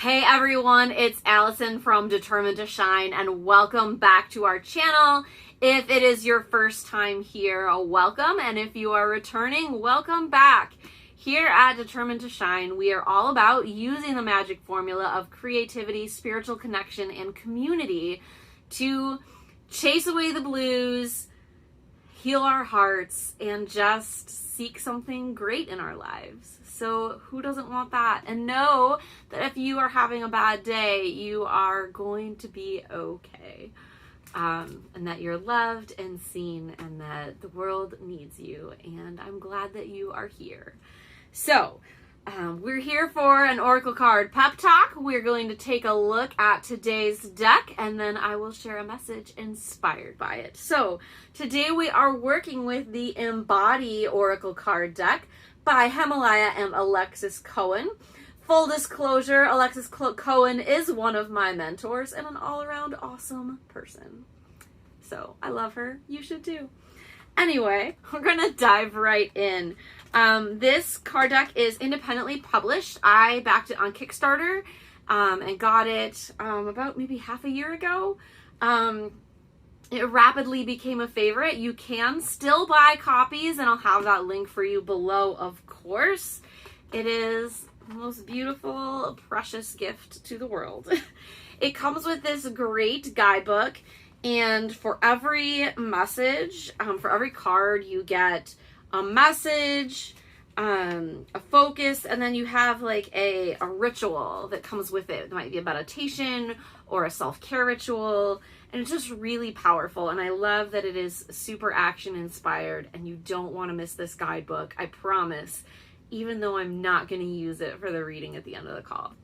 Hey everyone, it's Allison from Determined to Shine, and welcome back to our channel. If it is your first time here, welcome, and if you are returning, welcome back. Here at Determined to Shine, we are all about using the magic formula of creativity, spiritual connection, and community to chase away the blues, heal our hearts, and just seek something great in our lives. So who doesn't want that? And know that if you are having a bad day, you are going to be okay. And that you're loved and seen, and that the world needs you. And I'm glad that you are here. So we're here for an Oracle card pep talk. We're going to take a look at today's deck, and then I will share a message inspired by it. So today we are working with the Embody Oracle card deck by Hemalayaa and Alexis Cohen. Full disclosure, Alexis Cohen is one of my mentors and an all-around awesome person. So I love her. You should too. Anyway, we're gonna dive right in. This card deck is independently published. I backed it on Kickstarter and got it about maybe half a year ago. It rapidly became a favorite. You can still buy copies, and I'll have that link for you below, of course. It is the most beautiful, precious gift to the world. It comes with this great guidebook, and for every message, for every card, you get a message, a focus, and then you have like a ritual that comes with it. It might be a meditation or a self-care ritual, and it's just really powerful. And I love that it is super action inspired, and you don't want to miss this guidebook, I promise, even though I'm not going to use it for the reading at the end of the call.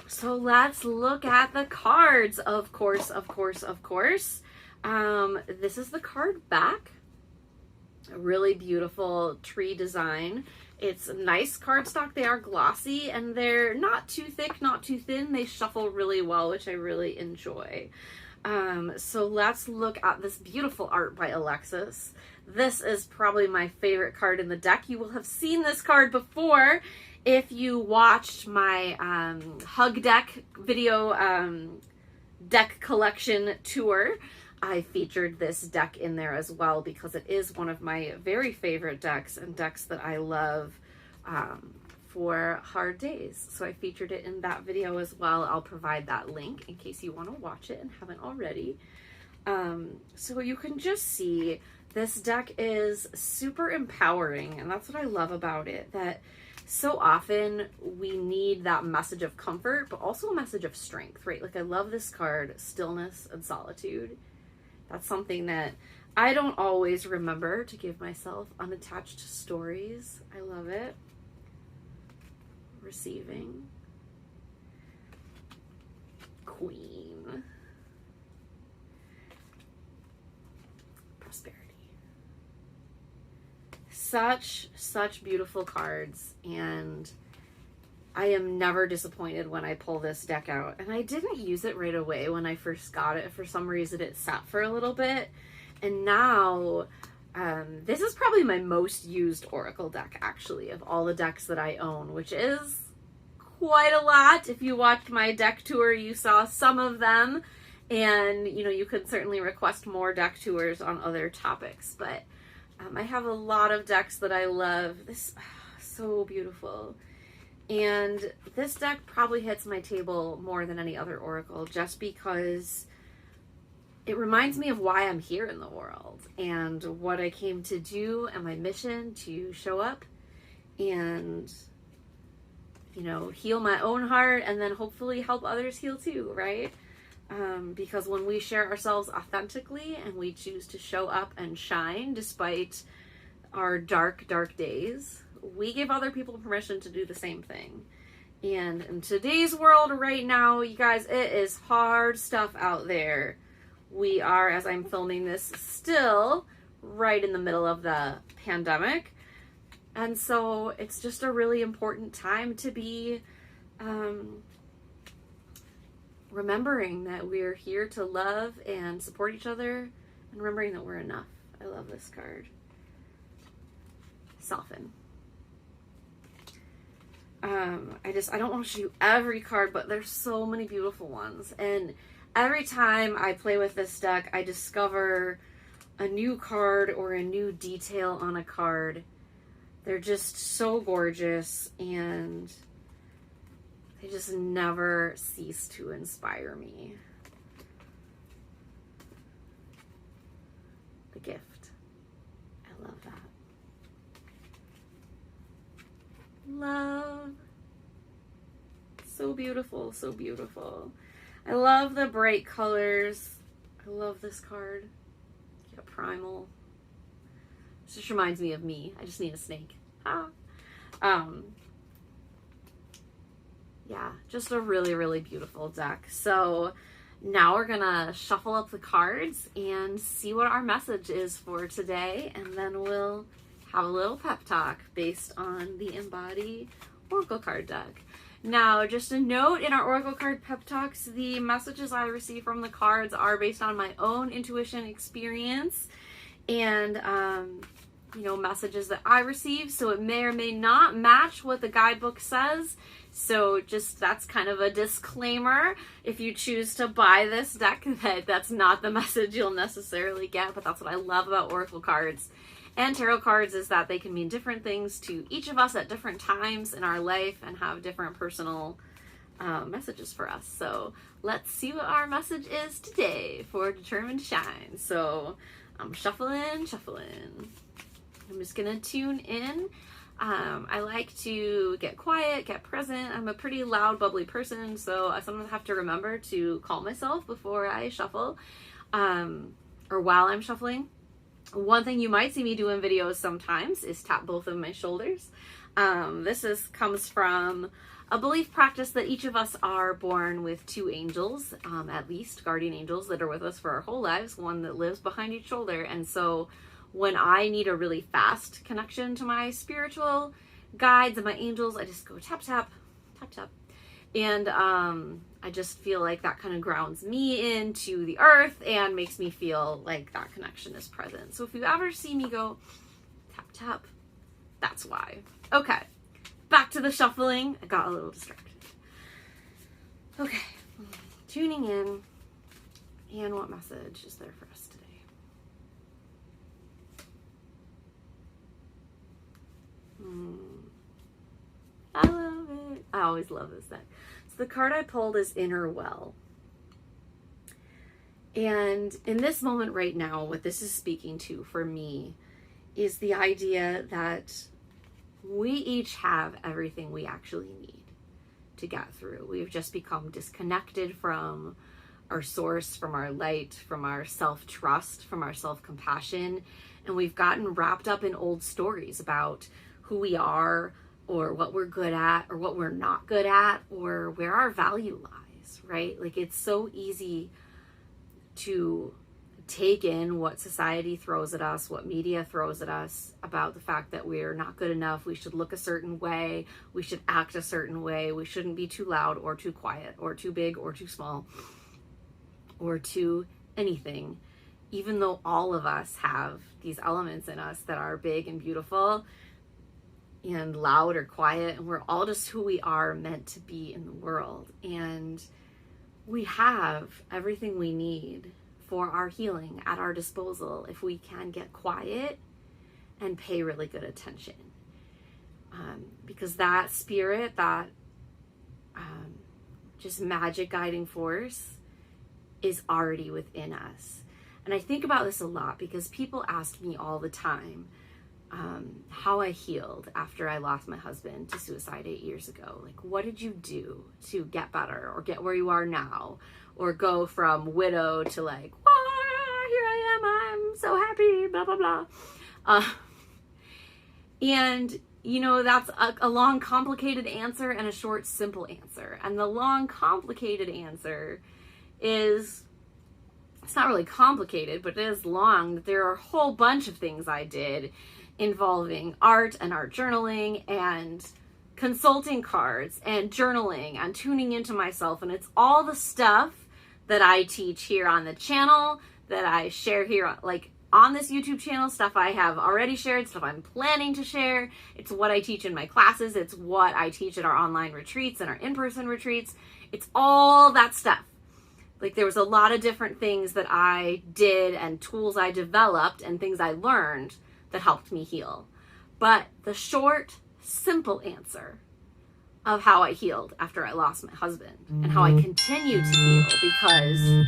So let's look at the cards. Of course. This is the card back. A really beautiful tree design. It's a nice cardstock. They are glossy, and they're not too thick, not too thin. They shuffle really well, which I really enjoy. So let's look at this beautiful art by Alexis. This is probably my favorite card in the deck. You will have seen this card before if you watched my Hug Deck video deck collection tour. I featured this deck in there as well because it is one of my very favorite decks, and decks that I love for hard days. So I featured it in that video as well. I'll provide that link in case you want to watch it and haven't already. So you can just see this deck is super empowering, and that's what I love about it, that so often we need that message of comfort, but also a message of strength, right? Like I love this card, stillness and solitude. That's something that I don't always remember to give myself. Unattached stories. I love it. Receiving. Queen. Prosperity. Such beautiful cards, and I am never disappointed when I pull this deck out. And I didn't use it right away when I first got it. For some reason, it sat for a little bit. And now, this is probably my most used Oracle deck, actually, of all the decks that I own, which is quite a lot. If you watched my deck tour, you saw some of them. And, you know, you could certainly request more deck tours on other topics. But I have a lot of decks that I love. This, so beautiful. And this deck probably hits my table more than any other Oracle, just because it reminds me of why I'm here in the world and what I came to do, and my mission to show up and, you know, heal my own heart, and then hopefully help others heal too, right? Because when we share ourselves authentically and we choose to show up and shine despite our dark days, we give other people permission to do the same thing. And in today's world right now, you guys, it is hard stuff out there. We are, as I'm filming this, still right in the middle of the pandemic. And so it's just a really important time to be remembering that we're here to love and support each other, and remembering that we're enough. I love this card. Soften. I don't want to show you every card, but there's so many beautiful ones. And every time I play with this deck, I discover a new card or a new detail on a card. They're just so gorgeous, and they just never cease to inspire me. The Gift. I love that. Love. So beautiful, so beautiful. I love the bright colors. I love this card. Yeah, Primal. This just reminds me of me. I just need a snake. Yeah, just a really, really beautiful deck. So now we're gonna shuffle up the cards and see what our message is for today, and then we'll have a little pep talk based on the Embody Oracle card deck. Now, just a note, in our Oracle card pep talks, the messages I receive from the cards are based on my own intuition experience and messages that I receive, so it may or may not match what the guidebook says. So just, that's kind of a disclaimer. If you choose to buy this deck, that's not the message you'll necessarily get, but that's what I love about Oracle cards and tarot cards, is that they can mean different things to each of us at different times in our life and have different personal messages for us. So let's see what our message is today for Determined to Shine. So I'm shuffling. I'm just gonna tune in. I like to get quiet, get present. I'm a pretty loud, bubbly person, so I sometimes have to remember to calm myself before I shuffle, or while I'm shuffling. One thing you might see me do in videos sometimes is tap both of my shoulders. This comes from a belief practice that each of us are born with two angels, at least guardian angels that are with us for our whole lives, one that lives behind each shoulder. And so when I need a really fast connection to my spiritual guides and my angels, I just go tap, tap, tap, tap. And I just feel like that kind of grounds me into the earth and makes me feel like that connection is present. So if you ever see me go tap, tap, that's why. Okay, back to the shuffling. I got a little distracted. Okay, tuning in. And what message is there for us today? I love it. I always love this deck. So the card I pulled is Inner Well. And in this moment right now, what this is speaking to for me is the idea that we each have everything we actually need to get through. We've just become disconnected from our source, from our light, from our self-trust, from our self-compassion, and we've gotten wrapped up in old stories about who we are, or what we're good at, or what we're not good at, or where our value lies, right? Like, it's so easy to take in what society throws at us, what media throws at us about the fact that we're not good enough, we should look a certain way, we should act a certain way, we shouldn't be too loud or too quiet or too big or too small or too anything, even though all of us have these elements in us that are big and beautiful and loud or quiet, and we're all just who we are meant to be in the world. And we have everything we need for our healing at our disposal if we can get quiet and pay really good attention. Because that spirit, that just magic guiding force is already within us. And I think about this a lot because people ask me all the time how I healed after I lost my husband to suicide 8 years ago. Like, what did you do to get better or get where you are now, or go from widow to like, here I am, I'm so happy, blah, blah, blah. And that's a long, complicated answer and a short, simple answer. And the long, complicated answer is, it's not really complicated, but it is long, that there are a whole bunch of things I did involving art and art journaling and consulting cards and journaling and tuning into myself. And it's all the stuff that I teach here on the channel, that I share here. Like, on this YouTube channel, stuff I have already shared, stuff I'm planning to share. It's what I teach in my classes. It's what I teach at our online retreats and our in-person retreats. It's all that stuff. Like, there was a lot of different things that I did and tools I developed and things I learned that helped me heal. But the short, simple answer of how I healed after I lost my husband and how I continue to heal, because,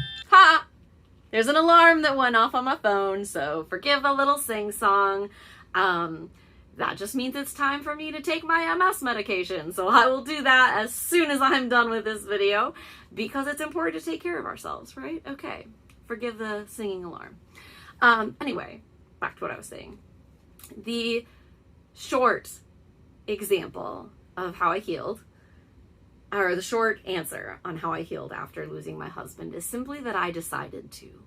there's an alarm that went off on my phone, so forgive a little sing-song. That just means it's time for me to take my MS medication, so I will do that as soon as I'm done with this video, because it's important to take care of ourselves, right? Okay, forgive the singing alarm. Anyway, back to what I was saying. The short example of how I healed, or the short answer on how I healed after losing my husband, is simply that I decided to.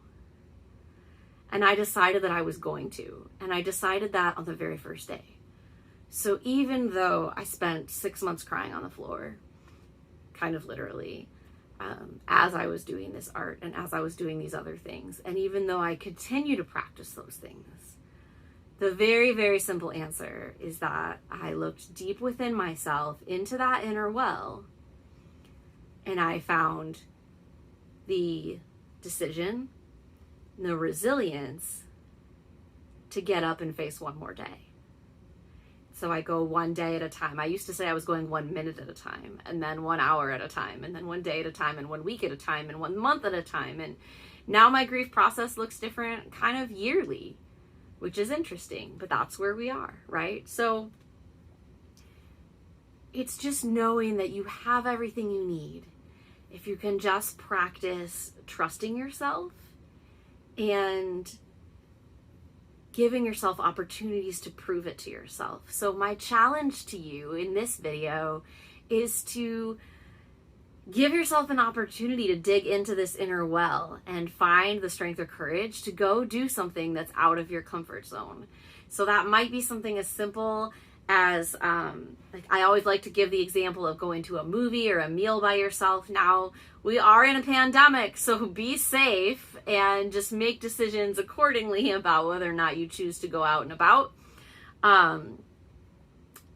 And I decided that I was going to. And I decided that on the very first day. So even though I spent 6 months crying on the floor, kind of literally, as I was doing this art and as I was doing these other things, and even though I continue to practice those things, the very, very simple answer is that I looked deep within myself into that inner well, and I found the decision, the resilience to get up and face one more day. So I go one day at a time. I used to say I was going 1 minute at a time, and then 1 hour at a time, and then 1 day at a time, and 1 week at a time, and 1 month at a time. And now my grief process looks different, kind of yearly, which is interesting, but that's where we are, right? So it's just knowing that you have everything you need. If you can just practice trusting yourself and giving yourself opportunities to prove it to yourself. So my challenge to you in this video is to give yourself an opportunity to dig into this inner well and find the strength or courage to go do something that's out of your comfort zone. So that might be something as simple as, like, I always like to give the example of going to a movie or a meal by yourself. Now, we are in a pandemic, so be safe and just make decisions accordingly about whether or not you choose to go out and about.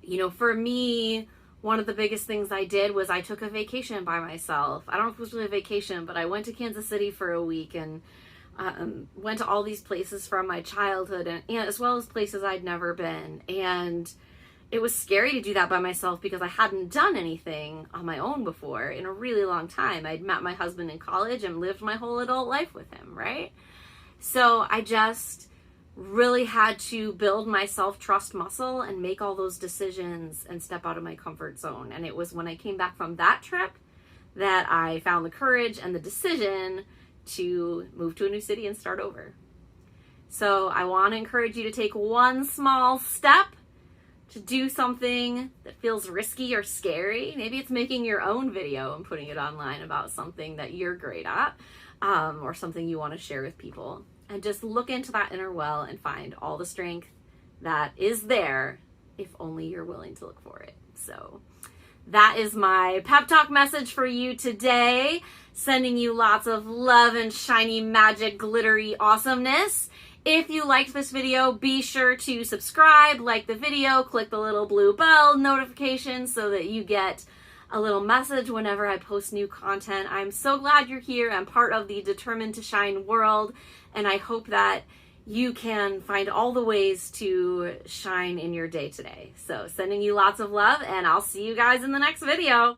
You know, for me, one of the biggest things I did was I took a vacation by myself. I don't know if it was really a vacation, but I went to Kansas City for a week and went to all these places from my childhood, and as well as places I'd never been. And it was scary to do that by myself because I hadn't done anything on my own before in a really long time. I'd met my husband in college and lived my whole adult life with him, right? So I just really had to build my self-trust muscle and make all those decisions and step out of my comfort zone. And it was when I came back from that trip that I found the courage and the decision to move to a new city and start over. So I want to encourage you to take one small step to do something that feels risky or scary. Maybe it's making your own video and putting it online about something that you're great at, or something you want to share with people. And just look into that inner well and find all the strength that is there if only you're willing to look for it. So that is my pep talk message for you today. Sending you lots of love and shiny magic glittery awesomeness. If you liked this video, be sure to subscribe, like the video, click the little blue bell notification so that you get a little message whenever I post new content. I'm so glad you're here. I'm part of the Determined to Shine world, and I hope that you can find all the ways to shine in your day today. So sending you lots of love, and I'll see you guys in the next video.